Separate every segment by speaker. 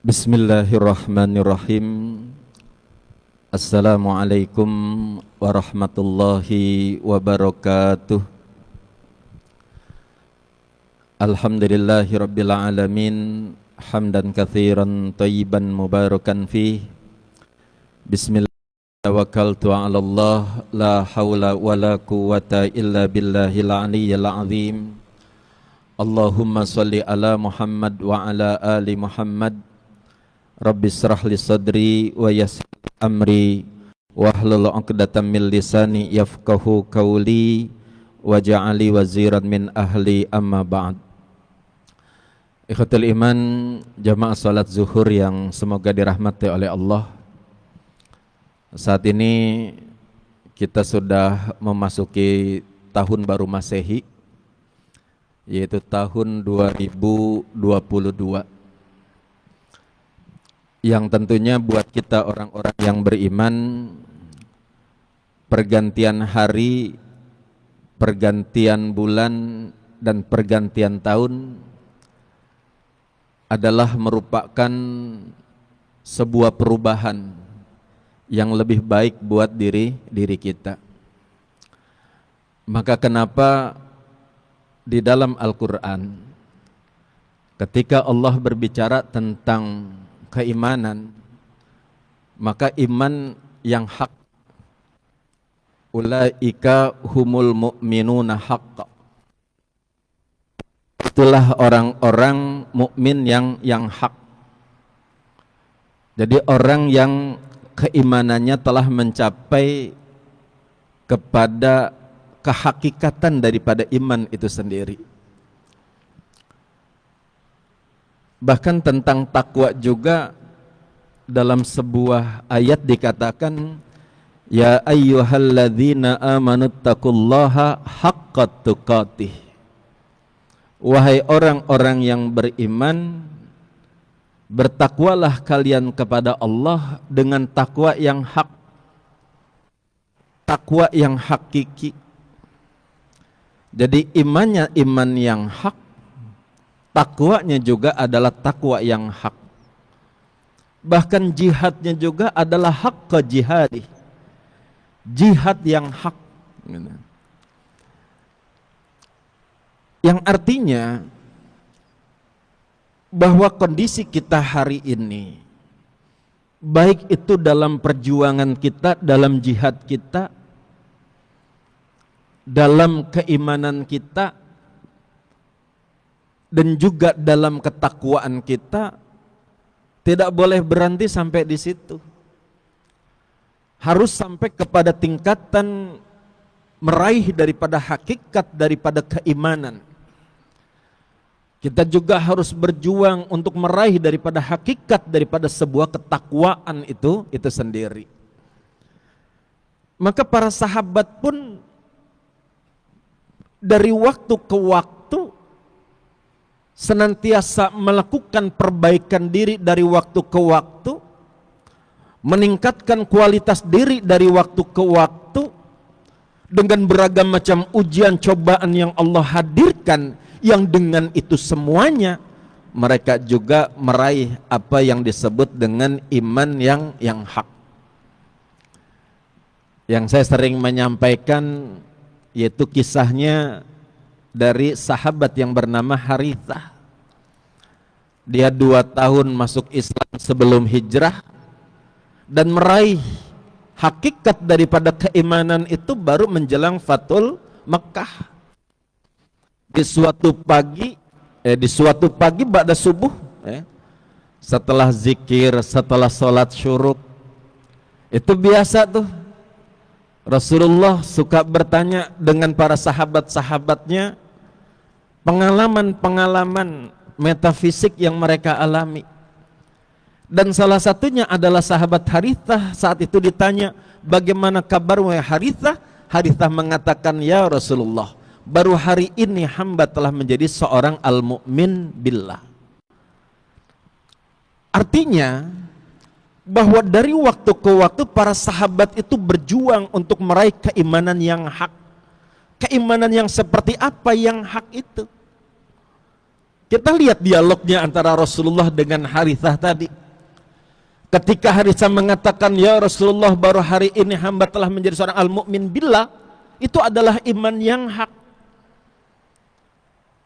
Speaker 1: Bismillahirrahmanirrahim. Assalamualaikum warahmatullahi wabarakatuh. Alhamdulillahi rabbil alamin. Hamdan katsiran thayyiban mubarakan fih. Bismillah tawakkaltu 'ala Allah. La haula wala quwwata illa billahil aliyyil azim. Allahumma shalli ala Muhammad wa ala ali Muhammad. Rabbi shrah li sadri wa yassir amri wahlul 'uqdatam min lisani yafqahu qawli waj'alni waziran min ahli, amma ba'd. Ikhwatul iman, jamaah salat zuhur yang semoga dirahmati oleh Allah. Saat ini kita sudah memasuki tahun baru Masehi, yaitu tahun 2022. Yang tentunya buat kita orang-orang yang beriman, pergantian hari, pergantian bulan, dan pergantian tahun adalah merupakan sebuah perubahan yang lebih baik buat diri kita. Maka kenapa di dalam Al-Quran ketika Allah berbicara tentang keimanan, maka iman yang hak, ulaika humul mu'minuna haqqa, itulah orang-orang mukmin yang hak. Jadi orang yang keimanannya telah mencapai kepada kehakikatan daripada iman itu sendiri. Bahkan tentang takwa juga dalam sebuah ayat dikatakan, ya ayyuhalladzina amanuttaqullaha haqqa tuqatih. Wahai orang-orang yang beriman, bertakwalah kalian kepada Allah dengan takwa yang hak, takwa yang hakiki. Jadi imannya iman yang hak, takwanya juga adalah takwa yang hak. Bahkan jihadnya juga adalah hak ke jihadi, jihad yang hak. Yang artinya bahwa kondisi kita hari ini, baik itu dalam perjuangan kita, dalam jihad kita, dalam keimanan kita, dan juga dalam ketakwaan kita, tidak boleh berhenti sampai di situ. Harus sampai kepada tingkatan meraih daripada hakikat daripada keimanan. Kita juga harus berjuang untuk meraih daripada hakikat daripada sebuah ketakwaan itu sendiri. Maka para sahabat pun dari waktu ke waktu senantiasa melakukan perbaikan diri dari waktu ke waktu, meningkatkan kualitas diri dari waktu ke waktu, dengan beragam macam ujian cobaan yang Allah hadirkan, yang dengan itu semuanya mereka juga meraih apa yang disebut dengan iman yang hak. Yang saya sering menyampaikan yaitu kisahnya dari sahabat yang bernama Harithah. Dia 2 tahun masuk Islam sebelum hijrah, dan meraih hakikat daripada keimanan itu baru menjelang Fathul Makkah. Di suatu pagi ba'da subuh, setelah zikir, setelah sholat syuruk, itu biasa tuh Rasulullah suka bertanya dengan para sahabat-sahabatnya pengalaman-pengalaman metafisik yang mereka alami. Dan salah satunya adalah sahabat Harithah. Saat itu ditanya, bagaimana kabar wahai Harithah? Harithah mengatakan, ya Rasulullah, baru hari ini hamba telah menjadi seorang al-mu'min billah. Artinya bahwa dari waktu ke waktu para sahabat itu berjuang untuk meraih keimanan yang hak. Keimanan yang seperti apa yang hak itu? Kita lihat dialognya antara Rasulullah dengan Harithah tadi. Ketika Harithah mengatakan, ya Rasulullah, baru hari ini hamba telah menjadi seorang al-mu'min billah, itu adalah iman yang hak.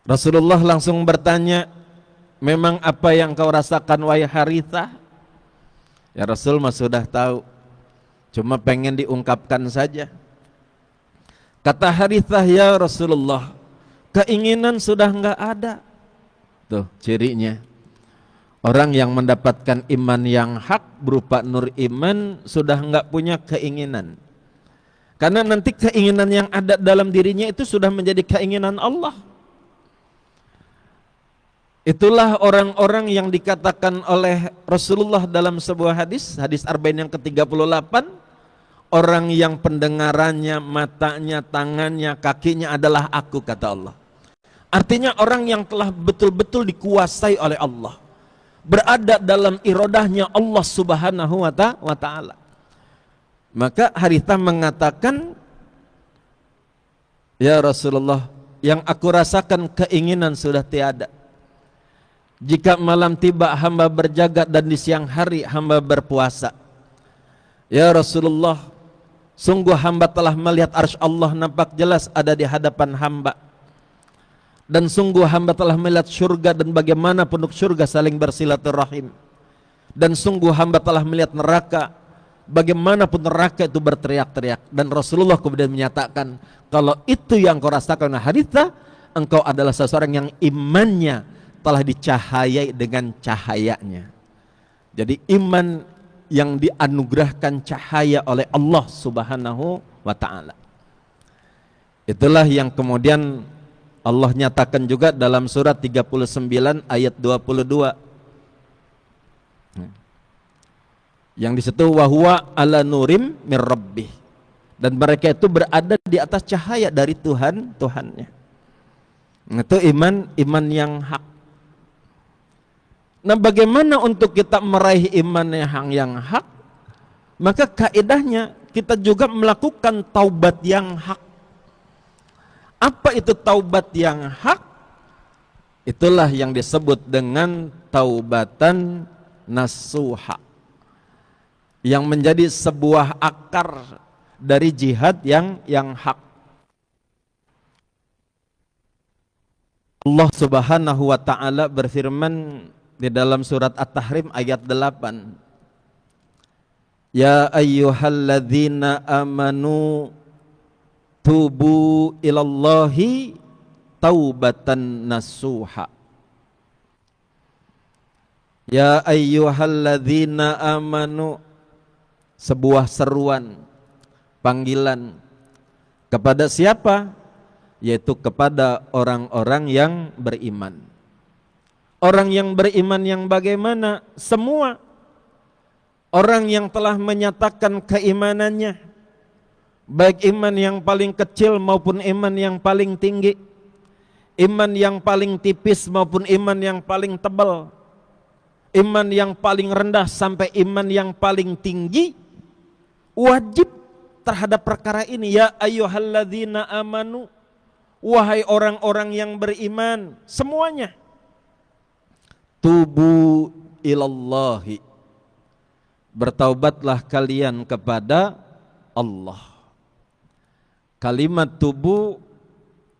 Speaker 1: Rasulullah langsung bertanya, memang apa yang kau rasakan wahai Harithah? Ya Rasul mah sudah tahu, cuma pengen diungkapkan saja. Kata Harithah, ya Rasulullah, keinginan sudah enggak ada. Tuh cirinya. Orang yang mendapatkan iman yang hak berupa nur iman sudah enggak punya keinginan. Karena nanti keinginan yang ada dalam dirinya itu sudah menjadi keinginan Allah. Itulah orang-orang yang dikatakan oleh Rasulullah dalam sebuah hadis, hadis Arba'in yang ke-38, orang yang pendengarannya, matanya, tangannya, kakinya adalah aku, kata Allah. Artinya orang yang telah betul-betul dikuasai oleh Allah, berada dalam irodahnya Allah subhanahu wa ta'ala. Maka Harithah mengatakan, ya Rasulullah, yang aku rasakan keinginan sudah tiada. Jika malam tiba hamba berjaga dan di siang hari hamba berpuasa. Ya Rasulullah, sungguh hamba telah melihat arsy Allah nampak jelas ada di hadapan hamba. Dan sungguh hamba telah melihat surga dan bagaimana penduduk surga saling bersilaturahim. Dan sungguh hamba telah melihat neraka, bagaimanapun neraka itu berteriak-teriak. Dan Rasulullah kemudian menyatakan, kalau itu yang kau rasakan Harithah, engkau adalah seseorang yang imannya telah dicahayai dengan cahayanya. Jadi iman yang dianugerahkan cahaya oleh Allah subhanahu wa ta'ala. Itulah yang kemudian Allah nyatakan juga dalam surat 39 ayat 22. Yang di situ, wa huwa ala nurim mir rabbih. Dan mereka itu berada di atas cahaya dari Tuhannya. Itu iman yang hak. Nah, bagaimana untuk kita meraih iman yang hak? Maka kaidahnya kita juga melakukan taubat yang hak. Apa itu taubat yang hak? Itulah yang disebut dengan taubatan nasuha, yang menjadi sebuah akar dari jihad yang hak. Allah subhanahu wa ta'ala berfirman di dalam surat At-Tahrim ayat 8. Ya ayyuhalladzina amanu tubu ilallahi taubatan nasuha. Ya ayyuhalladzina amanu, sebuah seruan, panggilan kepada siapa? Yaitu kepada orang-orang yang beriman. Orang yang beriman yang bagaimana? Semua orang yang telah menyatakan keimanannya, baik iman yang paling kecil maupun iman yang paling tinggi, iman yang paling tipis maupun iman yang paling tebal, iman yang paling rendah sampai iman yang paling tinggi, wajib terhadap perkara ini. Ya ayyuhalladzina amanu, wahai orang-orang yang beriman semuanya, tubu ilallahi, bertaubatlah kalian kepada Allah. Kalimat tubu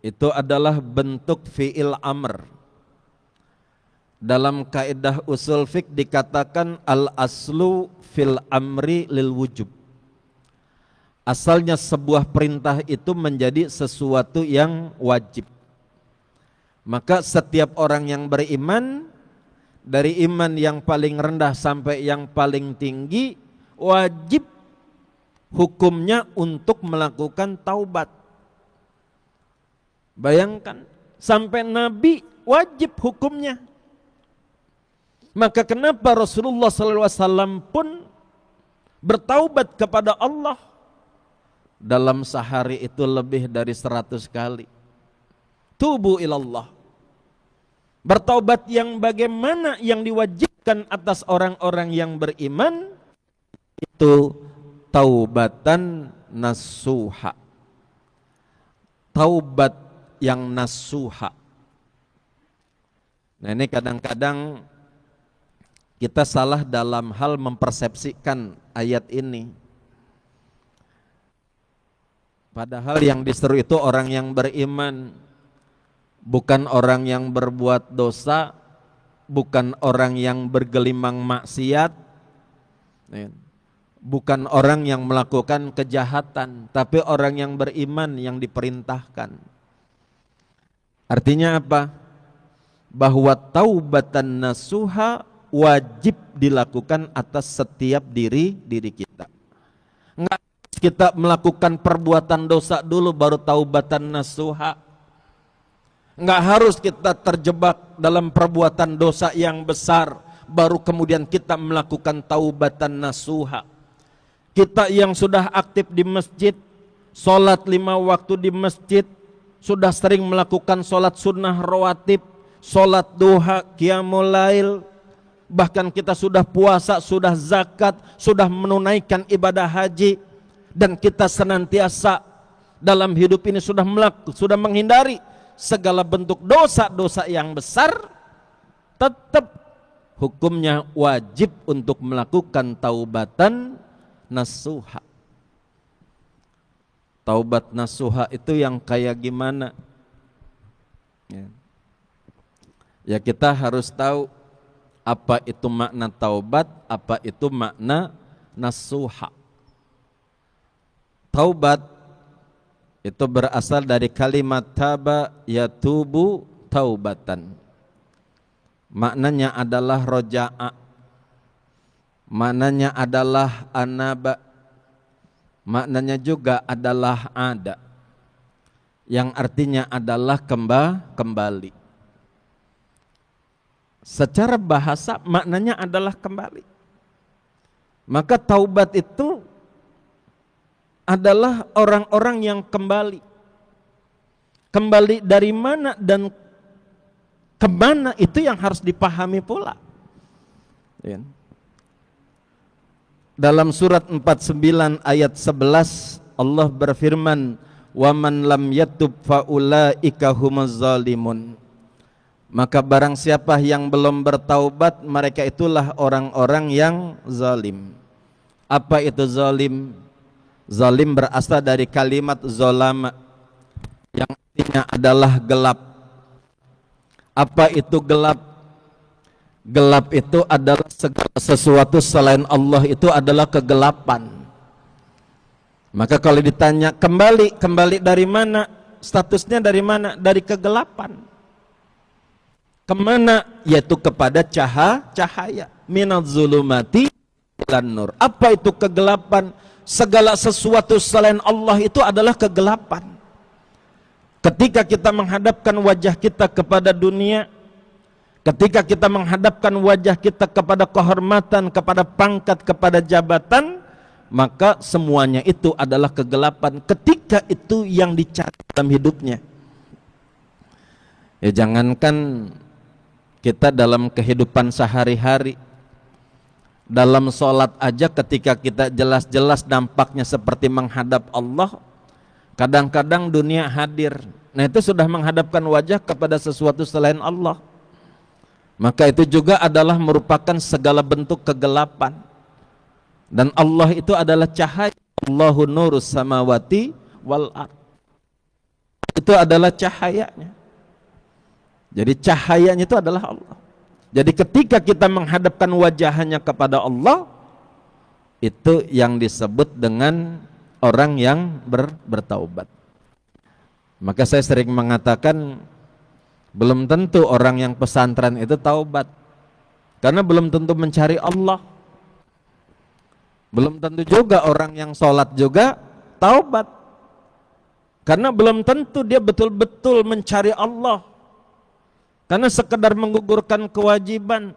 Speaker 1: itu adalah bentuk fi'il amr. Dalam kaidah usul fiqh dikatakan al-aslu fil amri lil wujub. Asalnya sebuah perintah itu menjadi sesuatu yang wajib. Maka setiap orang yang beriman, dari iman yang paling rendah sampai yang paling tinggi, wajib hukumnya untuk melakukan taubat. Bayangkan, sampai Nabi wajib hukumnya. Maka kenapa Rasulullah SAW pun bertaubat kepada Allah dalam sehari itu lebih dari 100 kali. Tubu ilallah. Bertaubat yang bagaimana yang diwajibkan atas orang-orang yang beriman itu taubatan nasuha. Taubat yang nasuha. Nah ini kadang-kadang kita salah dalam hal mempersepsikan ayat ini. Padahal yang diseru itu orang yang beriman, bukan orang yang berbuat dosa, bukan orang yang bergelimang maksiat, bukan orang yang melakukan kejahatan, tapi orang yang beriman yang diperintahkan. Artinya apa? Bahwa taubatan nasuha wajib dilakukan atas setiap diri kita. Enggak kita melakukan perbuatan dosa dulu baru taubatan nasuha. Enggak harus kita terjebak dalam perbuatan dosa yang besar baru kemudian kita melakukan taubatan nasuha. Kita yang sudah aktif di masjid, sholat 5 waktu di masjid, sudah sering melakukan sholat sunnah rawatib, sholat duha, qiyamul lail, bahkan kita sudah puasa, sudah zakat, sudah menunaikan ibadah haji, dan kita senantiasa dalam hidup ini sudah menghindari segala bentuk dosa-dosa yang besar, tetap hukumnya wajib untuk melakukan taubatan nasuha. Taubat nasuha itu yang kayak gimana? Ya kita harus tahu apa itu makna taubat, apa itu makna nasuha. Taubat itu berasal dari kalimat taba yatubu taubatan. Maknanya adalah roja'a, maknanya adalah anaba, maknanya juga adalah ada, yang artinya adalah kembali. Secara bahasa maknanya adalah kembali. Maka taubat itu adalah orang-orang yang kembali. Kembali dari mana dan kemana itu yang harus dipahami pula. Dalam surat 49 ayat 11 Allah berfirman, "Wa man lam yatub faulaika humuz zalimun." Maka barang siapa yang belum bertaubat, mereka itulah orang-orang yang zalim. Apa itu zalim? Zalim berasal dari kalimat zolama, yang artinya adalah gelap. Apa itu gelap? Gelap itu adalah segala sesuatu selain Allah itu adalah kegelapan. Maka kalau ditanya kembali dari mana? Statusnya dari mana? Dari kegelapan. Kemana? Yaitu kepada cahaya. Minadz zulumati ilan nur. Apa itu kegelapan? Segala sesuatu selain Allah itu adalah kegelapan. Ketika kita menghadapkan wajah kita kepada dunia, ketika kita menghadapkan wajah kita kepada kehormatan, kepada pangkat, kepada jabatan, maka semuanya itu adalah kegelapan. Ketika itu yang dicari dalam hidupnya. Ya jangankan kita dalam kehidupan sehari-hari, dalam sholat aja ketika kita jelas-jelas dampaknya seperti menghadap Allah, kadang-kadang dunia hadir. Nah itu sudah menghadapkan wajah kepada sesuatu selain Allah. Maka itu juga adalah merupakan segala bentuk kegelapan. Dan Allah itu adalah cahaya. Allahu nurus samawati wal ard. Itu adalah cahayanya. Jadi cahayanya itu adalah Allah. Jadi ketika kita menghadapkan wajah hanya kepada Allah, itu yang disebut dengan orang yang bertaubat. Maka saya sering mengatakan, belum tentu orang yang pesantren itu taubat, karena belum tentu mencari Allah. Belum tentu juga orang yang sholat juga taubat, karena belum tentu dia betul-betul mencari Allah, karena sekedar menggugurkan kewajiban.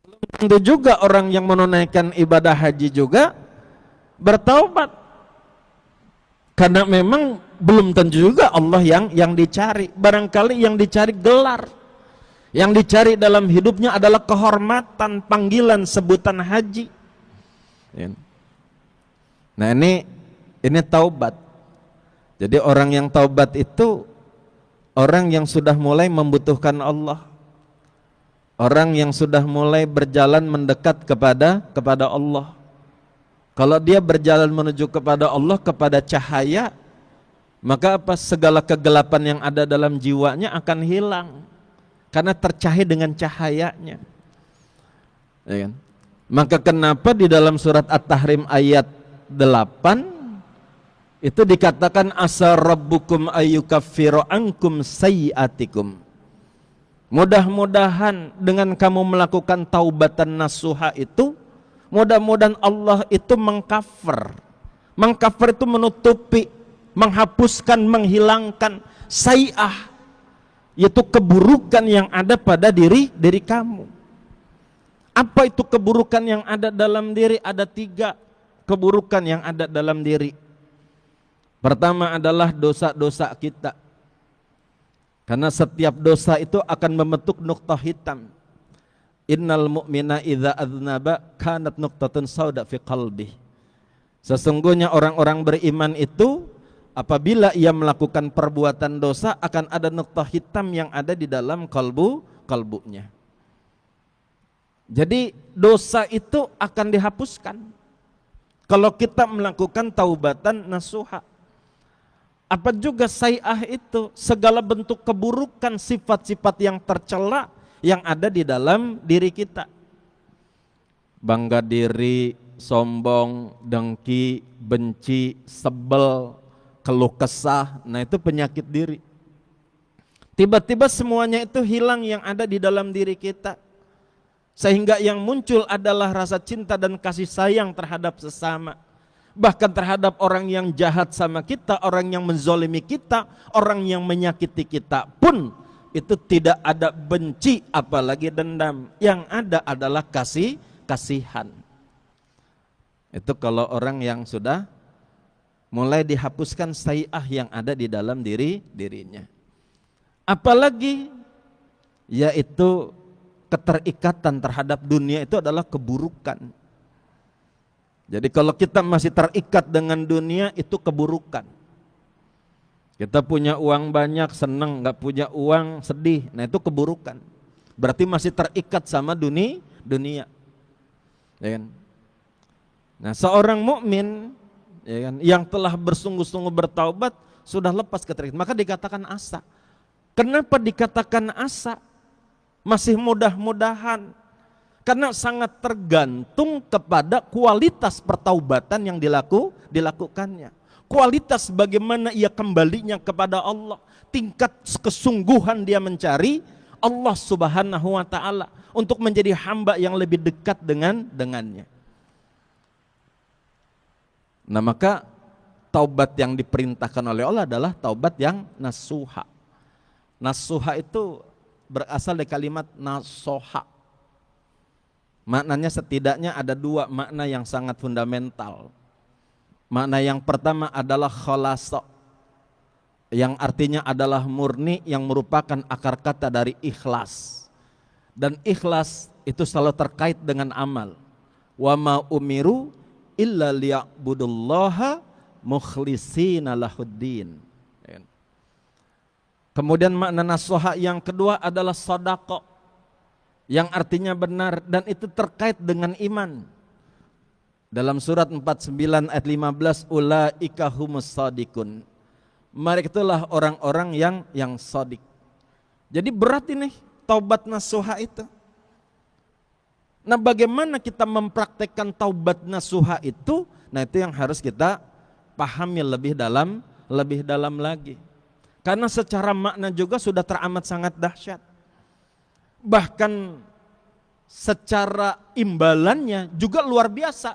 Speaker 1: Belum tentu juga orang yang menunaikan ibadah haji juga bertaubat, karena memang belum tentu juga Allah yang dicari. Barangkali yang dicari gelar, yang dicari dalam hidupnya adalah kehormatan, panggilan, sebutan haji. Nah ini taubat. Jadi orang yang taubat itu Orang yang sudah mulai membutuhkan Allah, orang yang sudah mulai berjalan mendekat kepada Allah. Kalau dia berjalan menuju kepada Allah, kepada cahaya, maka apa? Segala kegelapan yang ada dalam jiwanya akan hilang karena tercahaya dengan cahayanya. Ya kan? Maka kenapa di dalam surat At-Tahrim ayat 8 itu dikatakan asa rabbukum ayyukaffiru ankum sayyiatikum. Mudah-mudahan dengan kamu melakukan taubatan nasuha itu, mudah-mudahan Allah itu mengcover. Mengcover itu menutupi, menghapuskan, menghilangkan sayyi'ah, yaitu keburukan yang ada pada diri kamu. Apa itu keburukan yang ada dalam diri? Ada 3 keburukan yang ada dalam diri. Pertama adalah dosa-dosa kita. Karena setiap dosa itu akan membentuk nuqtah hitam. Innal mu'mina idza adznaba kanat nuqtatun sauda fi qalbi. Sesungguhnya orang-orang beriman itu apabila ia melakukan perbuatan dosa akan ada nuqtah hitam yang ada di dalam kalbunya. Jadi dosa itu akan dihapuskan kalau kita melakukan taubatan nasuha. Apa juga sayyi'ah itu? Segala bentuk keburukan, sifat-sifat yang tercela yang ada di dalam diri kita. Bangga diri, sombong, dengki, benci, sebel, keluh kesah, nah itu penyakit diri. Tiba-tiba semuanya itu hilang yang ada di dalam diri kita. Sehingga yang muncul adalah rasa cinta dan kasih sayang terhadap sesama. Bahkan terhadap orang yang jahat sama kita, orang yang menzolimi kita, orang yang menyakiti kita pun itu tidak ada benci apalagi dendam. Yang ada adalah kasihan. Itu kalau orang yang sudah mulai dihapuskan sayyi'ah yang ada di dalam dirinya. Apalagi yaitu keterikatan terhadap dunia itu adalah keburukan. Jadi kalau kita masih terikat dengan dunia itu keburukan. Kita punya uang banyak senang, nggak punya uang sedih, nah itu keburukan. Berarti masih terikat sama dunia. Ya kan? Nah seorang mukmin ya kan, yang telah bersungguh-sungguh bertaubat sudah lepas keterikatan, maka dikatakan asa. Kenapa dikatakan asa? Masih mudah-mudahan. Karena sangat tergantung kepada kualitas pertaubatan yang dilakukannya. Kualitas bagaimana ia kembalinya kepada Allah. Tingkat kesungguhan dia mencari Allah subhanahu wa ta'ala. Untuk menjadi hamba yang lebih dekat dengannya. Nah maka taubat yang diperintahkan oleh Allah adalah taubat yang nasuha. Nasuha itu berasal dari kalimat nasoha. Maknanya setidaknya ada 2 makna yang sangat fundamental. Makna yang pertama adalah khalasa, yang artinya adalah murni, yang merupakan akar kata dari ikhlas. Dan ikhlas itu selalu terkait dengan amal. Wa ma umiru illa liya'budullaha mukhlishina lahuddin. Kemudian makna nasuha yang kedua adalah shadaqah, yang artinya benar, dan itu terkait dengan iman. Dalam surat 49 ayat 15, ulaika humus shadiqun. Mereka itulah orang-orang yang shadiq. Jadi berat ini taubat nasuha itu. Nah bagaimana kita mempraktekkan taubat nasuha itu? Nah itu yang harus kita pahami lebih dalam lagi. Karena secara makna juga sudah teramat sangat dahsyat. Bahkan secara imbalannya juga luar biasa.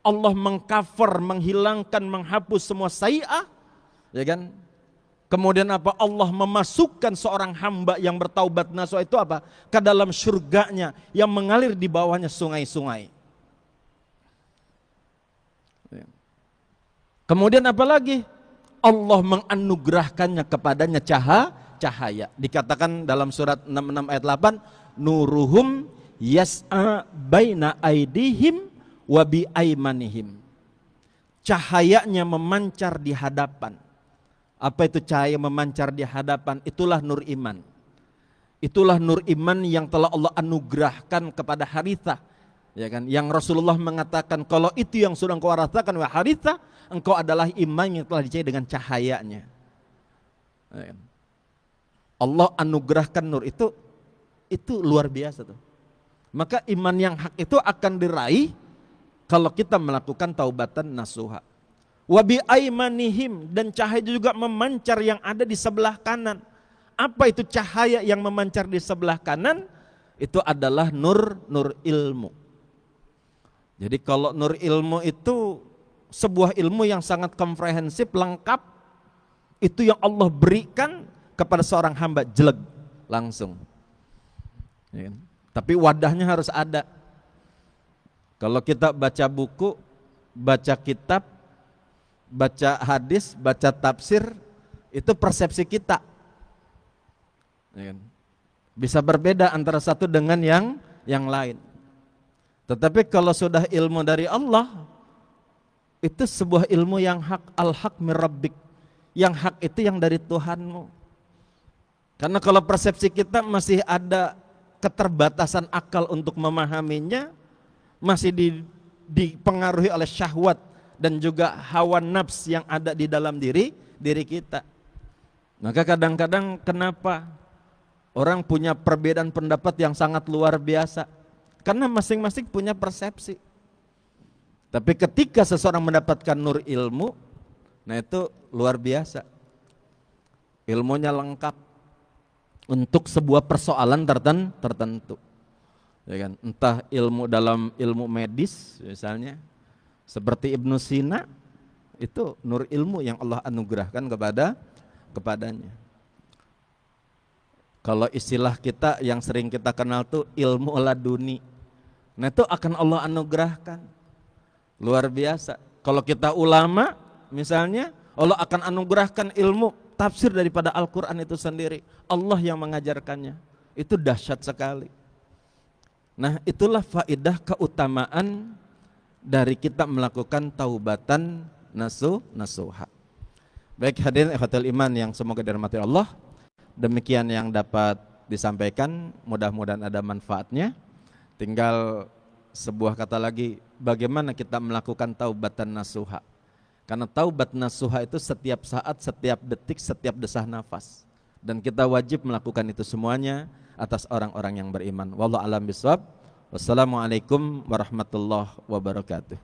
Speaker 1: Allah mengcover, menghilangkan, menghapus semua sayyi'ah, ya kan? Kemudian apa? Allah memasukkan seorang hamba yang bertaubat nasuha itu apa? Ke dalam surganya yang mengalir di bawahnya sungai-sungai. Kemudian apa lagi? Allah menganugerahkannya kepadanya cahaya. Dikatakan dalam surat 66 ayat 8, nuruhum yas'a baina aidihim wa bi aimanihim. Cahayanya memancar di hadapan. Apa itu cahaya memancar di hadapan? Itulah nur iman. Itulah nur iman yang telah Allah anugerahkan kepada Harithah, ya kan? Yang Rasulullah mengatakan, kalau itu yang sudah engkau rasakan wahai Harithah, engkau adalah iman yang telah dicahaya dengan cahayanya. Ya kan? Allah anugerahkan nur itu luar biasa tuh. Maka iman yang hak itu akan diraih kalau kita melakukan taubatan nasuha. Wa bi aimanihim, dan cahaya juga memancar yang ada di sebelah kanan. Apa itu cahaya yang memancar di sebelah kanan? Itu adalah nur ilmu. Jadi kalau nur ilmu itu sebuah ilmu yang sangat komprehensif, lengkap. Itu yang Allah berikan kepada seorang hamba, jeleg langsung. Ya kan? Tapi wadahnya harus ada. Kalau kita baca buku, baca kitab, baca hadis, baca tafsir, itu persepsi kita. Ya kan? Bisa berbeda antara satu dengan yang lain. Tetapi kalau sudah ilmu dari Allah, itu sebuah ilmu yang hak, al-haq min rabbik. Yang hak itu yang dari Tuhanmu. Karena kalau persepsi kita masih ada keterbatasan akal untuk memahaminya, masih dipengaruhi oleh syahwat dan juga hawa nafs yang ada di dalam diri kita. Maka kadang-kadang kenapa orang punya perbedaan pendapat yang sangat luar biasa? Karena masing-masing punya persepsi. Tapi ketika seseorang mendapatkan nur ilmu, nah itu luar biasa. Ilmunya lengkap untuk sebuah persoalan tertentu. Ya kan? Entah ilmu dalam ilmu medis misalnya, seperti Ibnu Sina, itu nur ilmu yang Allah anugerahkan kepadanya. Kalau istilah kita yang sering kita kenal tuh ilmu laduni. Nah itu akan Allah anugerahkan. Luar biasa. Kalau kita ulama misalnya, Allah akan anugerahkan ilmu tafsir daripada Al-Quran itu sendiri. Allah yang mengajarkannya. Itu dahsyat sekali. Nah itulah faedah keutamaan dari kita melakukan taubatan nasuha. Baik hadirin ikhwatul iman yang semoga dirahmati Allah, demikian yang dapat disampaikan, mudah-mudahan ada manfaatnya. Tinggal sebuah kata lagi, bagaimana kita melakukan taubatan nasuha. Karena taubat nasuha itu setiap saat, setiap detik, setiap desah nafas. Dan kita wajib melakukan itu semuanya atas orang-orang yang beriman. Wallahu a'lam bishawab. Wassalamualaikum warahmatullahi wabarakatuh.